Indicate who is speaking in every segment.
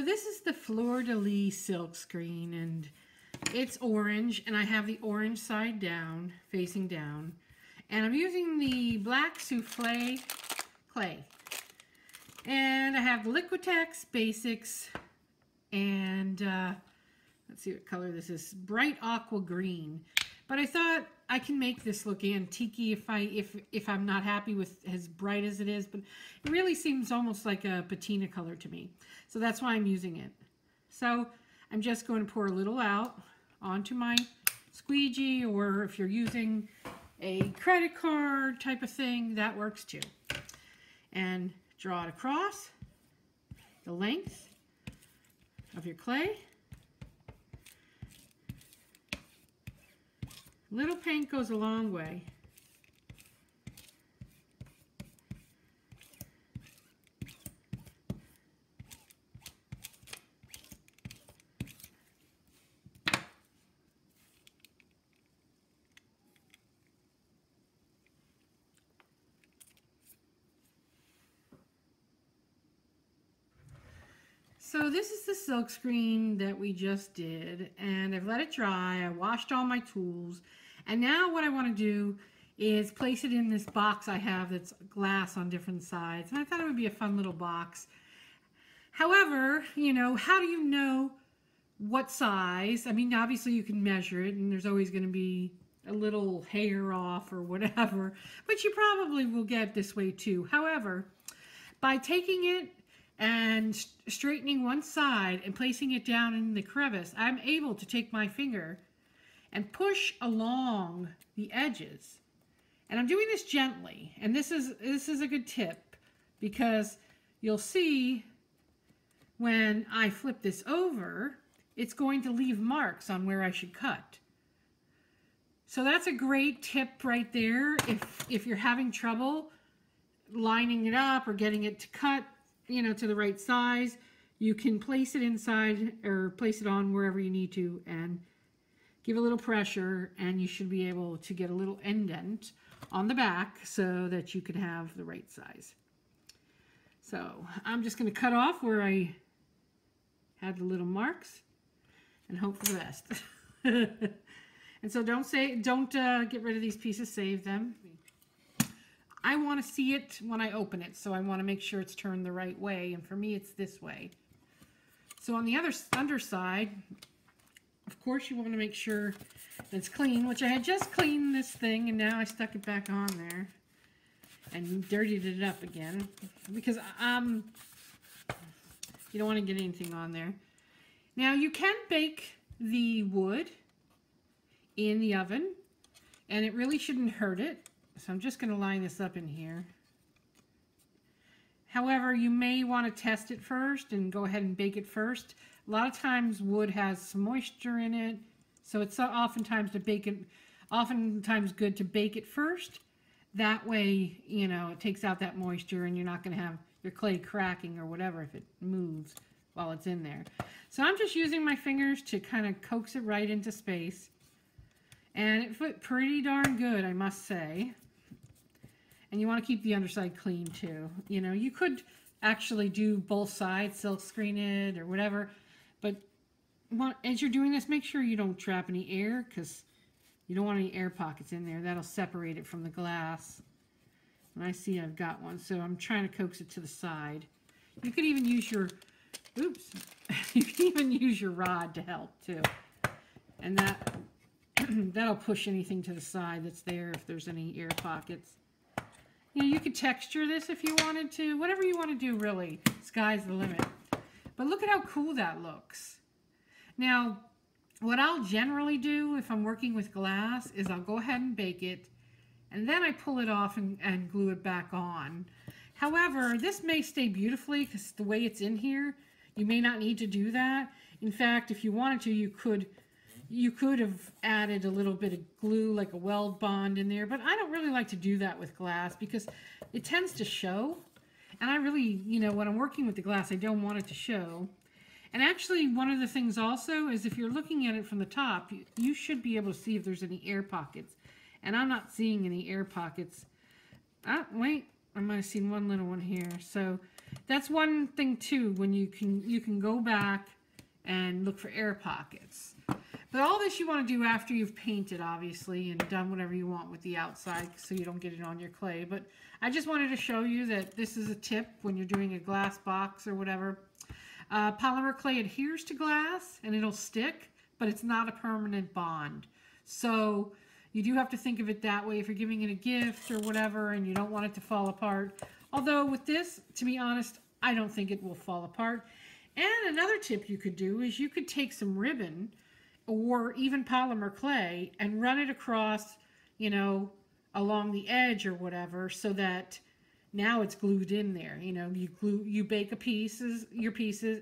Speaker 1: this is the Fleur de Lis silk screen, and it's orange, and I have the orange side down, facing down. And I'm using the black souffle clay. And I have the Liquitex Basics, and let's see what color this is, bright aqua green. But I thought I can make this look antique-y if I'm not happy with as bright as it is, but it really seems almost like a patina color to me. So that's why I'm using it. So I'm just going to pour a little out onto my squeegee, or if you're using a credit card type of thing, that works too. And draw it across the length of your clay. Little paint goes a long way. So this is the silk screen that we just did, and I've let it dry. I washed all my tools, and now what I want to do is place it in this box I have that's glass on different sides, and I thought it would be a fun little box. However, you know, how do you know what size? I mean, obviously you can measure it, and there's always going to be a little hair off or whatever, but you probably will get this way too. However, by taking it and straightening one side and placing it down in the crevice, I'm able to take my finger and push along the edges. And I'm doing this gently, and this is a good tip, because you'll see when I flip this over, it's going to leave marks on where I should cut. So that's a great tip right there. If you're having trouble lining it up or getting it to cut, you know, to the right size, you can place it inside or place it on wherever you need to and give a little pressure, and you should be able to get a little indent on the back so that you can have the right size. So I'm just going to cut off where I had the little marks and hope for the best. And so don't get rid of these pieces, save them. I want to see it when I open it, so I want to make sure it's turned the right way, and for me it's this way. So on the underside, of course you want to make sure that it's clean, which I had just cleaned this thing, and now I stuck it back on there and dirtied it up again, because you don't want to get anything on there. Now you can bake the wood in the oven, and it really shouldn't hurt it. So I'm just going to line this up in here. However, you may want to test it first and go ahead and bake it first. A lot of times wood has some moisture in it, so it's oftentimes good to bake it first. That way, you know, it takes out that moisture, and you're not going to have your clay cracking or whatever if it moves while it's in there. So I'm just using my fingers to kind of coax it right into space. And it fit pretty darn good, I must say. And you want to keep the underside clean too. You know, you could actually do both sides, silk screen it or whatever. But as you're doing this, make sure you don't trap any air, because you don't want any air pockets in there. That'll separate it from the glass. And I see I've got one, so I'm trying to coax it to the side. You could even use your, you can even use your rod to help too. And that'll push anything to the side that's there if there's any air pockets. You know, you could texture this if you wanted to. Whatever you want to do, really. Sky's the limit. But look at how cool that looks. Now, what I'll generally do if I'm working with glass is I'll go ahead and bake it, and then I pull it off and glue it back on. However, this may stay beautifully because the way it's in here, you may not need to do that. In fact, if you wanted to, you could have added a little bit of glue, like a weld bond in there, but I don't really like to do that with glass because it tends to show. And I really, you know, when I'm working with the glass, I don't want it to show. And actually, one of the things also is if you're looking at it from the top, you should be able to see if there's any air pockets. And I'm not seeing any air pockets. Wait, I might have seen one little one here. So That's one thing too, when you can go back and look for air pockets. But all this you want to do after you've painted, obviously, and done whatever you want with the outside so you don't get it on your clay. But I just wanted to show you that this is a tip when you're doing a glass box or whatever. Polymer clay adheres to glass and it'll stick, but it's not a permanent bond. So you do have to think of it that way if you're giving it a gift or whatever and you don't want it to fall apart. Although with this, to be honest, I don't think it will fall apart. And another tip you could do is you could take some ribbon or even polymer clay and run it across, you know, along the edge or whatever, so that now it's glued in there. You know, you bake your pieces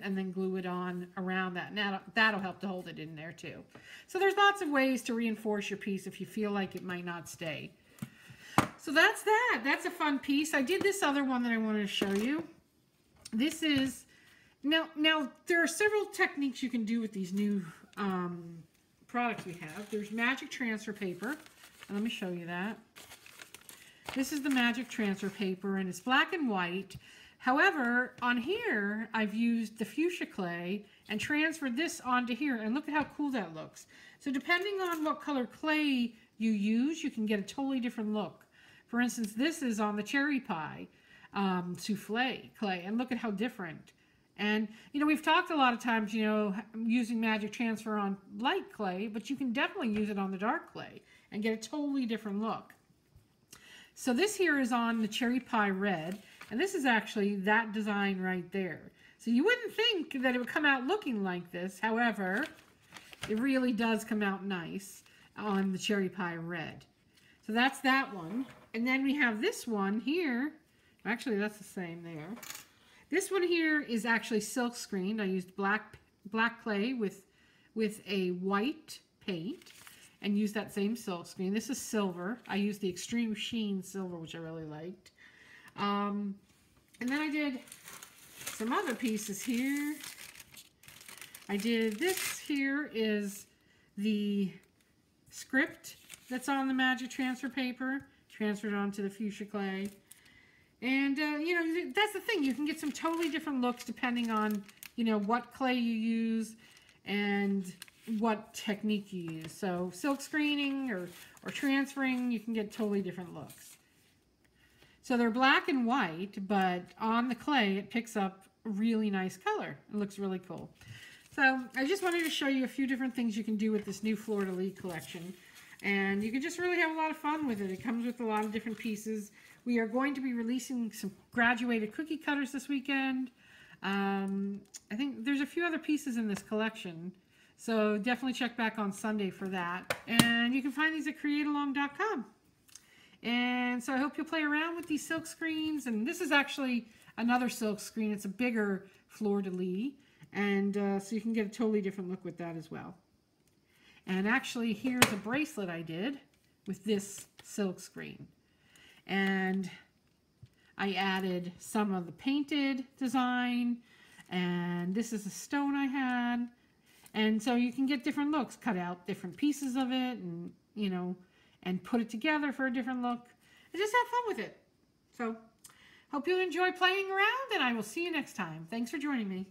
Speaker 1: and then glue it on around that. Now that'll help to hold it in there too. So there's lots of ways to reinforce your piece if you feel like it might not stay. So that's that. That's a fun piece. I did this other one that I wanted to show you. This is, now there are several techniques you can do with these new products we have. There's magic transfer paper, and let me show you that. This is the magic transfer paper, and it's black and white. However, on here, I've used the fuchsia clay and transferred this onto here, and look at how cool that looks. So depending on what color clay you use, you can get a totally different look. For instance, this is on the cherry pie souffle clay, and look at how different. And, you know, we've talked a lot of times, you know, using magic transfer on light clay, but you can definitely use it on the dark clay and get a totally different look. So this here is on the cherry pie red, and this is actually that design right there. So you wouldn't think that it would come out looking like this. However, it really does come out nice on the cherry pie red. So that's that one. And then we have this one here. Actually, that's the same there. This one here is actually silk screened. I used black clay with a white paint and used that same silk screen. This is silver. I used the Extreme Sheen silver, which I really liked. And then I did some other pieces here. I did this here is the script that's on the magic transfer paper, transferred onto the fuchsia clay. And, you know, that's the thing. You can get some totally different looks depending on, you know, what clay you use and what technique you use. So silk screening or transferring, you can get totally different looks. So they're black and white, but on the clay, it picks up a really nice color. It looks really cool. So I just wanted to show you a few different things you can do with this new Fleur de Lis collection. And you can just really have a lot of fun with it. It comes with a lot of different pieces. We are going to be releasing some graduated cookie cutters this weekend. I think there's a few other pieces in this collection. So definitely check back on Sunday for that. And you can find these at CreateaAlong.com. And so I hope you'll play around with these silk screens. And this is actually another silk screen. It's a bigger Fleur de Lis. And so you can get a totally different look with that as well. And actually, here's a bracelet I did with this silk screen. And I added some of the painted design. And this is a stone I had. And so you can get different looks, cut out different pieces of it, and, you know, and put it together for a different look. And just have fun with it. So, hope you enjoy playing around, and I will see you next time. Thanks for joining me.